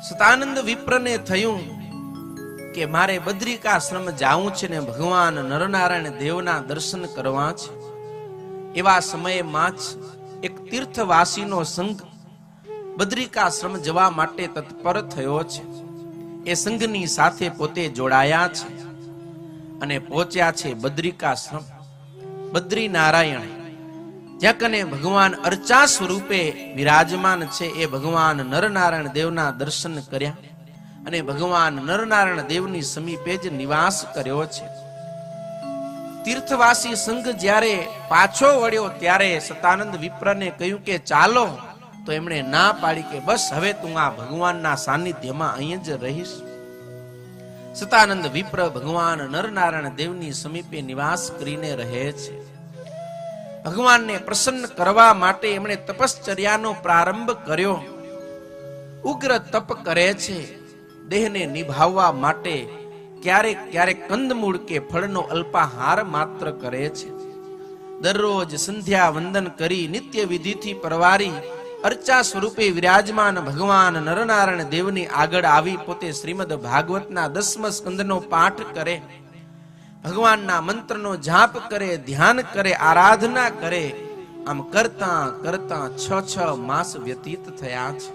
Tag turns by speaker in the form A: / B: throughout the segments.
A: સતાનંદ વિપ્રને થયું કે મારે બદ્રિકાશ્રમ જાવું છે ને ભગવાન નરનારાયણ દેવના દર્શન કરવા છે। એવા સમયમાં જ એક તીર્થવાસીનો સંઘ બદ્રિકાશ્રમ જવા માટે તત્પર થયો છે। એ સંઘની સાથે પોતે જોડાયા છે અને પહોંચ્યા છે બદ્રિકાશ્રમ। બદ્રીનારાયણ જ્યાં કને ભગવાન અર્ચા સ્વરૂપે વિરાજમાન છે એ ભગવાન નરનારાયણ દેવના દર્શન કર્યા અને ભગવાન નરનારાયણ દેવની સમીપે જ નિવાસ કર્યો છે। તીર્થવાસી સંઘ જ્યારે પાછો વળ્યો ત્યારે સતાનંદ વિપ્રને કહ્યું કે ચાલો, તો એમણે ના પાડી કે બસ હવે તું આ ભગવાનના સાનિધ્યમાં અહીં જ રહીશ। સતાનંદ વિપ્ર ભગવાન નરનારાયણ દેવની સમીપે નિવાસ કરીને રહે છે। ભગવાનને પ્રસન્ન કરવા માટે એમણે તપશ્ચર્યાનો પ્રારંભ કર્યો। ઉગ્ર તપ કરે છે। દેહને નિભાવવા માટે ક્યારેક ક્યારેક કંદમૂળ કે ફળનો અલ્પાહાર માત્ર કરે છે। દરરોજ સંધ્યા વંદન કરી નિત્ય વિધિથી પરવારી અર્ચા સ્વરૂપે વિરાજમાન ભગવાન નરનારાયણ દેવની આગળ આવી પોતે શ્રીમદ ભાગવતના 10મા સ્કંદનો પાઠ કરે, ભગવાનના મંત્રનો જાપ કરે, ધ્યાન કરે, આરાધના કરે। આમ કરતા કરતા 6 માસ વ્યતીત થયા છે।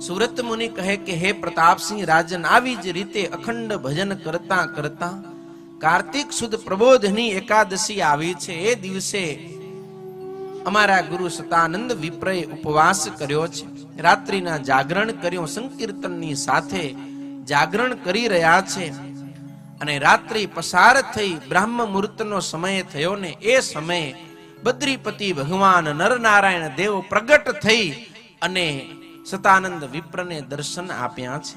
A: સુરત મુનિ કહે કે હે પ્રતાપસિંહ રાજન, આવી જ રીતે અખંડ ભજન કરતા કરતા કાર્તિક સુદ પ્રબોધની એકાદશી આવી છે। એ દિવસે અમારા ગુરુ સતાનંદ વિપ્રએ ઉપવાસ કર્યો છે। રાત્રિના જાગરણ કર્યો, સંકીર્તનની સાથે જાગરણ કરી રહ્યા છે અને રાત્રિ પસાર થઈ બ્રાહ્મ મુહૂર્તનો સમય થયો ને એ સમયે બદ્રીપતિ ભગવાન નરનારાયણ દેવ પ્રગટ થઈ અને સતાનંદ વિપ્રને દર્શન આપ્યા છે।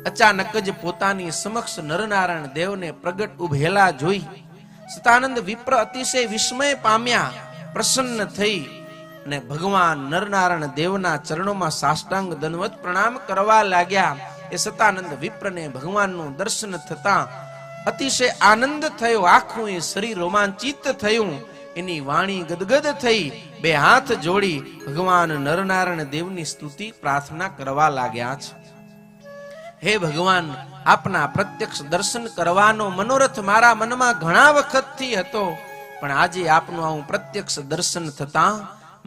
A: અચાનક જ પોતાની સમક્ષ નરનારાયણ દેવને પ્રગટ ઉભેલા જોઈ સતાનંદ વિપ્ર અતિશય વિસ્મય પામ્યા, પ્રસન્ન થઈ અને ભગવાન નરનારાયણ દેવના ચરણોમાં સાષ્ટાંગ દંડવત પ્રણામ કરવા લાગ્યા। એ સતાનંદ વિપ્રને ભગવાનનું દર્શન થતા અતિશય આનંદ થયો, આખું એ શરીર રોમાંચિત થયું, એની વાણી ગદગદ થઈ, બે હાથ જોડી ભગવાન નરનારાયણ દેવની સ્તુતિ પ્રાર્થના કરવા લાગ્યા છે। હે ભગવાન, આપના પ્રત્યક્ષ દર્શન કરવાનો મનોરથ મારા મનમાં ઘણા વખતથી હતો, પણ આજે આપનું આવું પ્રત્યક્ષ દર્શન થતા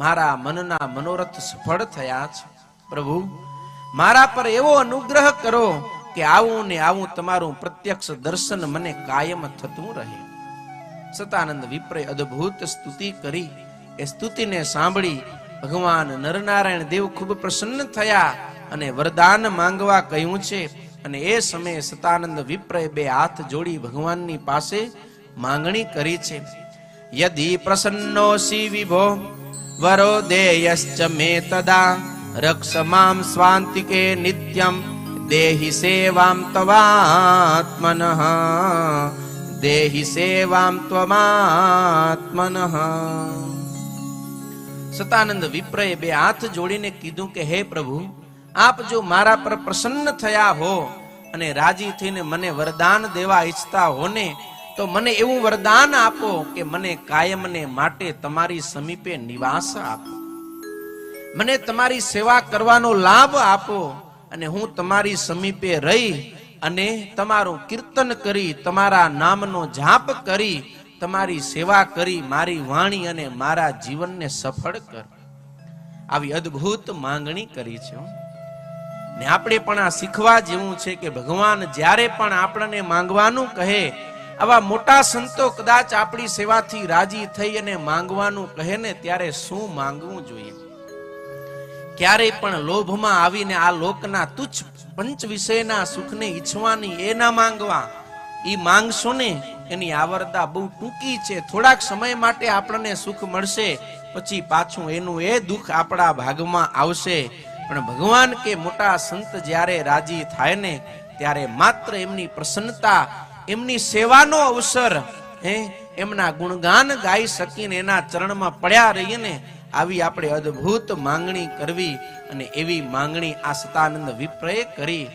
A: મારા મનના મનોરથ સફળ થયા છે। પ્રભુ, મારા પર એવો અનુગ્રહ કરો કે આવું ને આવું તમારું પ્રત્યક્ષ દર્શન મને કાયમ થતું રહે। સતાનંદ વિપ્રે અદ્ભુત સ્તુતિ કરી। એ સ્તુતિને સાંભળી ભગવાન નરનારાયણ દેવ ખૂબ પ્રસન્ન થયા અને વરદાન માંગવા કહ્યું છે અને એ સમયે સતાનંદ વિપ્રે બે હાથ જોડી ભગવાનની પાસે માંગણી કરી છે। યદિ પ્રસન્નોસી વિભો વરો દેયશ્ચ મે તદા રક્ષ મામ સ્વાંતિકે નિત્યમ દેહિ સેવામ તવાત્મનઃ દેહિ સેવામ ત્વમાત્મનઃ। સતાનંદ વિપ્રએ બે હાથ જોડીને કીધું કે હે પ્રભુ, આપ જો મારા પર પ્રસન્ન થયા હો અને રાજી થઈને મને વરદાન દેવા ઈચ્છતા હો ને, તો મને એવું વરદાન આપો કે મને કાયમને માટે તમારી સમીપે નિવાસ આપો, મને તમારી સેવા કરવાનો લાભ આપો અને હું તમારી સમીપે રહી અને તમારું કીર્તન કરી, તમારા નામનો જાપ કરી, તમારી સેવા કરી, મારી વાણી અને મારા જીવનને સફળ કર। આવી અદ્ભુત માંગણી કરી છે ને આપણે પણ આ શીખવા જેવું છે કે ભગવાન જ્યારે પણ આપણને માંગવાનું કહે, આવા મોટા સંતો કદાચ આપણી સેવાથી રાજી થઈ અને માંગવાનું કહે ને ત્યારે શું માંગવું જોઈએ। ક્યારેય પણ લોભમાં આવીને આ લોકના તુચ્છ પંચ વિષયના સુખને ઈચ્છવાની એ ના માંગવા। ઈ માંગશો ને એની આવરદા બહુ ટૂંકી છે, થોડાક સમય માટે આપણને સુખ મળશે, પછી પાછું એનું એ દુઃખ આપણા ભાગમાં આવશે। પણ ભગવાન કે મોટા સંત જ્યારે રાજી થાય ને ત્યારે માત્ર એમની પ્રસન્નતા, એમની સેવાનો અવસર, એમના ગુણગાન ગાઈ શકીને એના ચરણમાં પડ્યા રહીએ ને, આવી આપણે અદ્ભુત માંગણી કરવી અને એવી માંગણી આ સતાનંદ વિપ્રએ કરી।